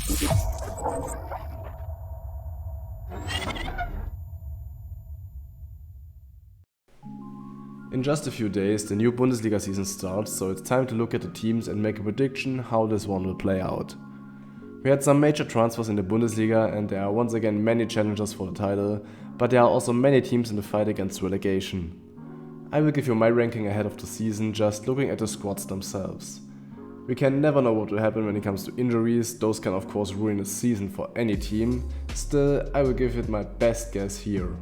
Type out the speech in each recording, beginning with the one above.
In just a few days, the new Bundesliga season starts, so it's time to look at the teams and make a prediction how this one will play out. We had some major transfers in the Bundesliga and there are once again many challengers for the title, but there are also many teams in the fight against relegation. I will give you my ranking ahead of the season, just looking at the squads themselves. We can never know what will happen when it comes to injuries, those can of course ruin a season for any team, still I will give it my best guess here.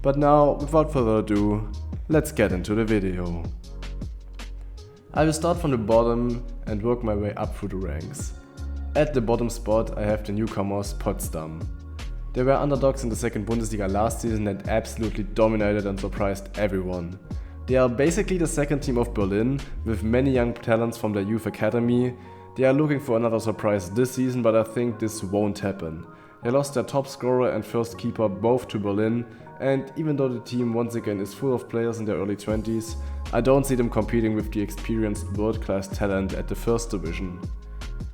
But now, without further ado, let's get into the video. I will start from the bottom and work my way up through the ranks. At the bottom spot I have the newcomers Potsdam. They were underdogs in the second Bundesliga last season and absolutely dominated and surprised everyone. They are basically the second team of Berlin, with many young talents from their youth academy. They are looking for another surprise this season, but I think this won't happen. They lost their top scorer and first keeper both to Berlin, and even though the team once again is full of players in their early 20s, I don't see them competing with the experienced world-class talent at the first division.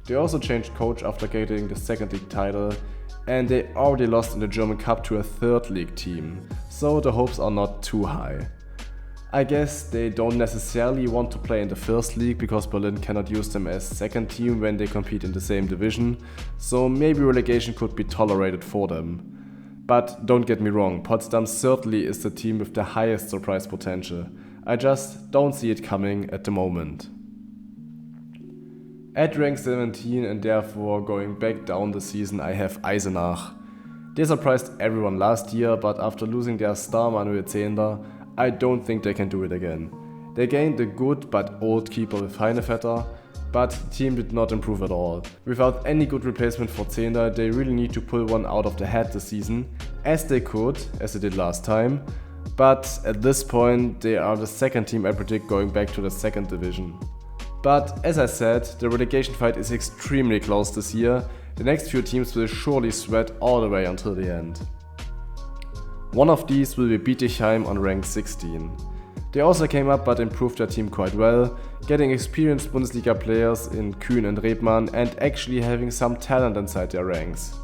They also changed coach after getting the second league title, and they already lost in the German Cup to a third league team, so the hopes are not too high. I guess they don't necessarily want to play in the first league because Berlin cannot use them as second team when they compete in the same division, so maybe relegation could be tolerated for them. But don't get me wrong, Potsdam certainly is the team with the highest surprise potential. I just don't see it coming at the moment. At rank 17 and therefore going back down the season I have Eisenach. They surprised everyone last year, but after losing their star Manuel Zehnder, I don't think they can do it again. They gained a good but old keeper with Heinevetter, but the team did not improve at all. Without any good replacement for Zehnder, they really need to pull one out of the hat this season, as they did last time, but at this point they are the second team I predict going back to the second division. But as I said, the relegation fight is extremely close this year. The next few teams will surely sweat all the way until the end. One of these will be Bietigheim on rank 16. They also came up but improved their team quite well, getting experienced Bundesliga players in Kühn and Rebmann and actually having some talent inside their ranks.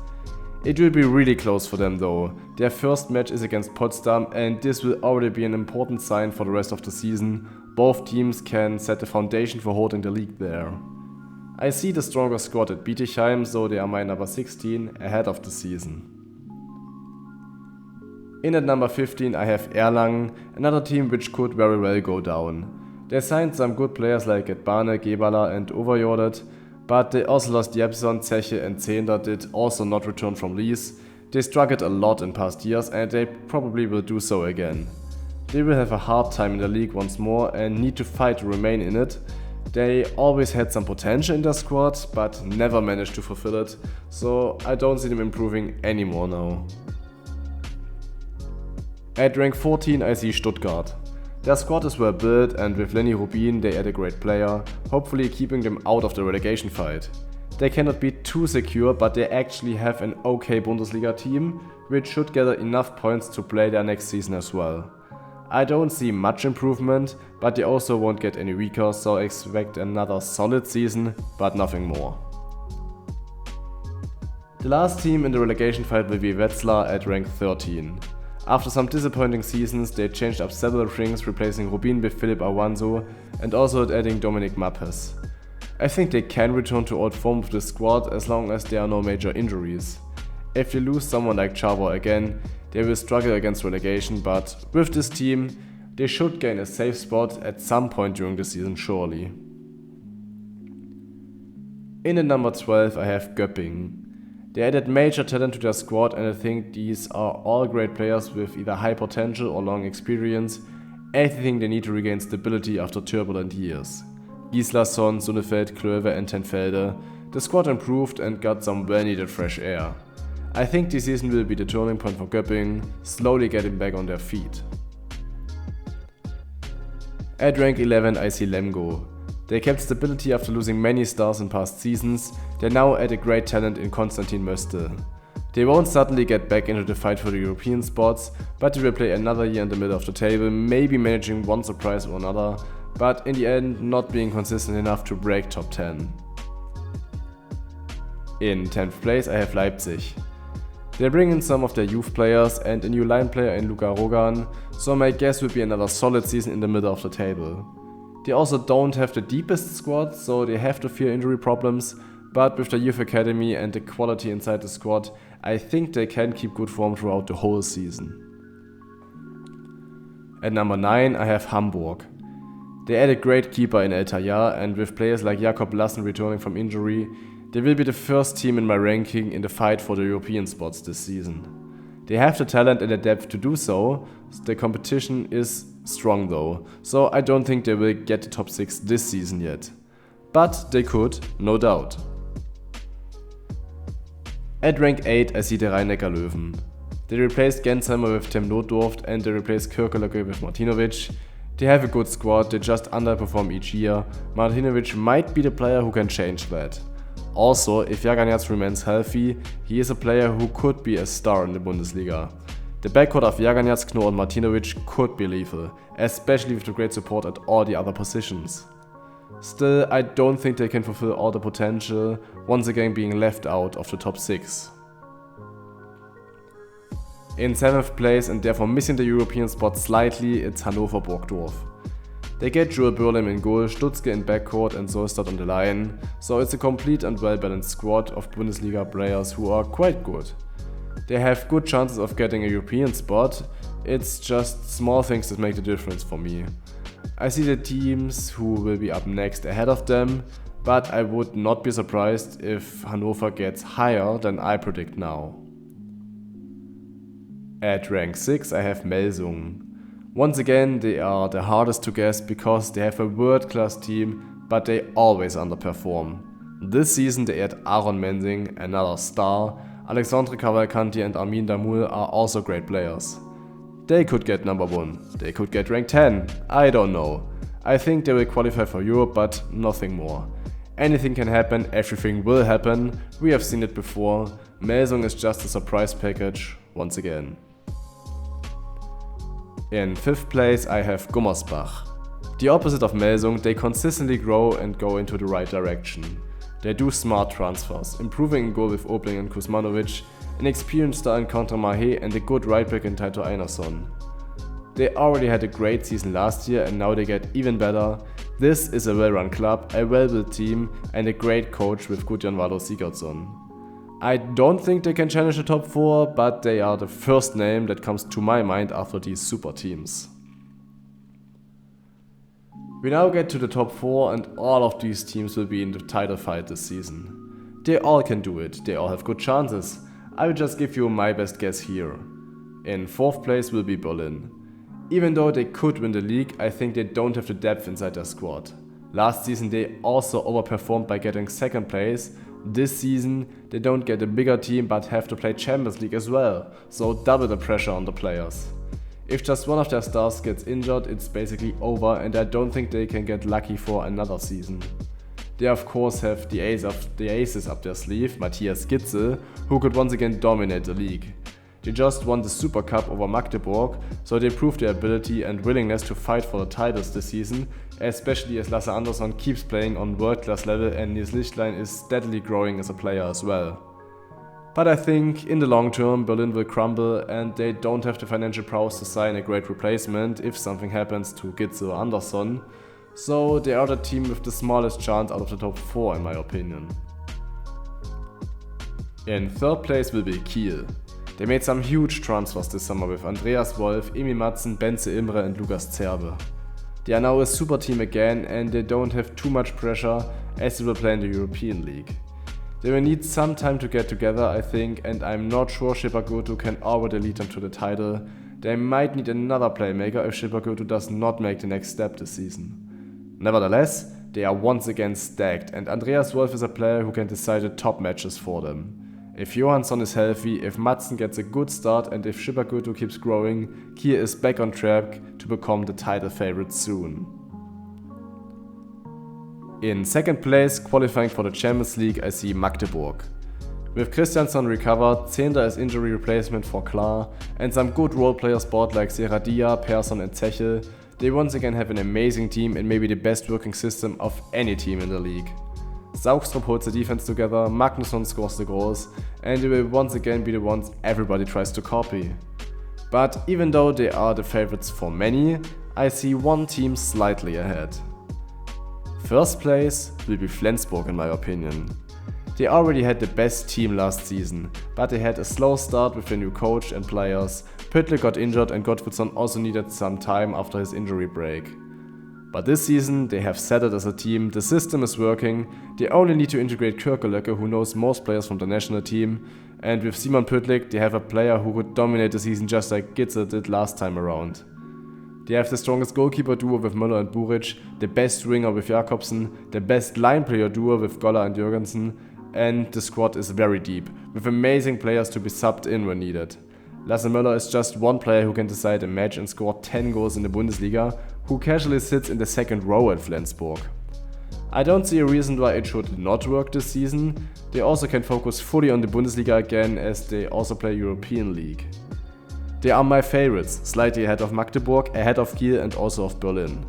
It will be really close for them though. Their first match is against Potsdam and this will already be an important sign for the rest of the season. Both teams can set the foundation for holding the league there. I see the stronger squad at Bietigheim, so they are my number 16 ahead of the season. In at number 15 I have Erlangen, another team which could very well go down. They signed some good players like Edbane, Gebala and Overjordet, but they also lost Jepson, Zeche and Zehnder did also not return from lease. They struggled a lot in past years and they probably will do so again. They will have a hard time in the league once more and need to fight to remain in it. They always had some potential in their squad, but never managed to fulfill it, so I don't see them improving anymore now. At rank 14 I see Stuttgart. Their squad is well built and with Lenny Rubin they add a great player, hopefully keeping them out of the relegation fight. They cannot be too secure, but they actually have an okay Bundesliga team, which should gather enough points to play their next season as well. I don't see much improvement, but they also won't get any weaker, so I expect another solid season, but nothing more. The last team in the relegation fight will be Wetzlar at rank 13. After some disappointing seasons, they changed up several things, replacing Rubin with Philipp Awanso and also adding Dominik Mappes. I think they can return to old form with the squad as long as there are no major injuries. If they lose someone like Charbot again, they will struggle against relegation, but with this team, they should gain a safe spot at some point during the season surely. In at number 12 I have Göppingen. They added major talent to their squad and I think these are all great players with either high potential or long experience, everything they need to regain stability after turbulent years. Gislason, Sonnefeld, Klöver and Tenfelde, the squad improved and got some well needed fresh air. I think this season will be the turning point for Göppingen, slowly getting back on their feet. At rank 11 I see Lemgo. They kept stability after losing many stars in past seasons. They now add a great talent in Konstantin Möstl. They won't suddenly get back into the fight for the European spots, but they will play another year in the middle of the table, maybe managing one surprise or another, but in the end not being consistent enough to break top 10. In 10th place I have Leipzig. They bring in some of their youth players and a new line player in Luka Rogan, so my guess would be another solid season in the middle of the table. They also don't have the deepest squad, so they have to fear injury problems, but with the youth academy and the quality inside the squad, I think they can keep good form throughout the whole season. At number 9 I have Hamburg. They added a great keeper in El Tayar, and with players like Jakob Lassen returning from injury, they will be the first team in my ranking in the fight for the European spots this season. They have the talent and the depth to do so, the competition is strong though, so I don't think they will get the top 6 this season yet. But they could, no doubt. At rank 8 I see the Rhein-Neckar Löwen. They replaced Gensheimer with Tim Notdurft and they replaced Kirkelöcke with Martinovic. They have a good squad, they just underperform each year. Martinovic might be the player who can change that. Also, if Jagaňac remains healthy, he is a player who could be a star in the Bundesliga. The backcourt of Jagaňac, Knorr and Martinovic could be lethal, especially with the great support at all the other positions. Still, I don't think they can fulfill all the potential, once again being left out of the top 6. In 7th place and therefore missing the European spot slightly, it's Hannover Burgdorf. They get Joel Bürlem in goal, Stutzke in backcourt and Solstad on the line, so it's a complete and well-balanced squad of Bundesliga players who are quite good. They have good chances of getting a European spot, it's just small things that make the difference for me. I see the teams who will be up next ahead of them, but I would not be surprised if Hannover gets higher than I predict now. At rank 6 I have Melsungen. Once again, they are the hardest to guess because they have a world-class team, but they always underperform. This season they add Aaron Mensing, another star, Alexandre Cavalcanti and Armin Damoul are also great players. They could get number 1, they could get rank 10, I don't know. I think they will qualify for Europe, but nothing more. Anything can happen, everything will happen, we have seen it before, Melsungen is just a surprise package, once again. In 5th place I have Gummersbach. The opposite of Melsungen, they consistently grow and go into the right direction. They do smart transfers, improving in goal with Obling and Kuzmanovic, an experienced star in Contra Mahé and a good right back in Taito Einarsson. They already had a great season last year and now they get even better. This is a well-run club, a well-built team and a great coach with Gudjon Valo Sigurdsson. I don't think they can challenge the top 4, but they are the first name that comes to my mind after these super teams. We now get to the top 4 and all of these teams will be in the title fight this season. They all can do it, they all have good chances. I will just give you my best guess here. In 4th place will be Berlin. Even though they could win the league, I think they don't have the depth inside their squad. Last season they also overperformed by getting 2nd place. This season they don't get a bigger team but have to play Champions League as well, so double the pressure on the players. If just one of their stars gets injured, it's basically over and I don't think they can get lucky for another season. They of course have the aces up their sleeve, Matthias Gitzel, who could once again dominate the league. They just won the Super Cup over Magdeburg, so they proved their ability and willingness to fight for the titles this season, especially as Lasse Andersson keeps playing on world-class level and Nils Lichtlein is steadily growing as a player as well. But I think in the long term Berlin will crumble and they don't have the financial prowess to sign a great replacement if something happens to Gitzel or Andersson, so they are the team with the smallest chance out of the top 4 in my opinion. In 3rd place will be Kiel. They made some huge transfers this summer with Andreas Wolf, Emil Madsen, Benze Imre and Lukas Zerbe. They are now a super team again and they don't have too much pressure as they will play in the European League. They will need some time to get together I think and I'm not sure Shibagurtu can already lead them to the title. They might need another playmaker if Shibagurtu does not make the next step this season. Nevertheless, they are once again stacked and Andreas Wolf is a player who can decide the top matches for them. If Johansson is healthy, if Madsen gets a good start and if Shibagurtu keeps growing, Kiel is back on track to become the title favorite soon. In 2nd place, qualifying for the Champions League, I see Magdeburg. With Christiansson recovered, Zehnder as injury replacement for Klar, and some good role players bought like Seradia, Persson and Zechel, they once again have an amazing team and maybe the best working system of any team in the league. Saugstrup holds the defense together, Magnusson scores the goals, and they will once again be the ones everybody tries to copy. But even though they are the favorites for many, I see one team slightly ahead. First place will be Flensburg in my opinion. They already had the best team last season, but they had a slow start with their new coach and players. Püttle got injured and Gottfridsson also needed some time after his injury break. But this season they have settled as a team, the system is working, they only need to integrate Kirkelöcke, who knows most players from the national team, and with Simon Püttlik they have a player who could dominate the season just like Gitze did last time around. They have the strongest goalkeeper duo with Müller and Buric, the best winger with Jakobsen, the best line player duo with Goller and Jürgensen, and the squad is very deep, with amazing players to be subbed in when needed. Lasse Müller is just one player who can decide a match and score 10 goals in the Bundesliga, who casually sits in the second row at Flensburg. I don't see a reason why it should not work this season. They also can focus fully on the Bundesliga again as they also play European League. They are my favorites, slightly ahead of Magdeburg, ahead of Kiel and also of Berlin.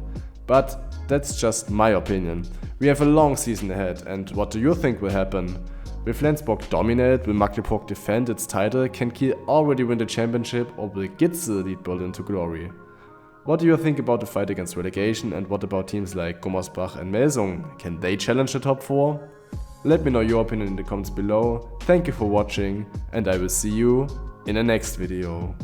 But that's just my opinion. We have a long season ahead, and what do you think will happen? Will Flensburg dominate? Will Magdeburg defend its title? Can Kiel already win the championship, or will Gitze lead Berlin to glory? What do you think about the fight against relegation, and what about teams like Gummersbach and Melsung? Can they challenge the top 4? Let me know your opinion in the comments below. Thank you for watching, and I will see you in the next video.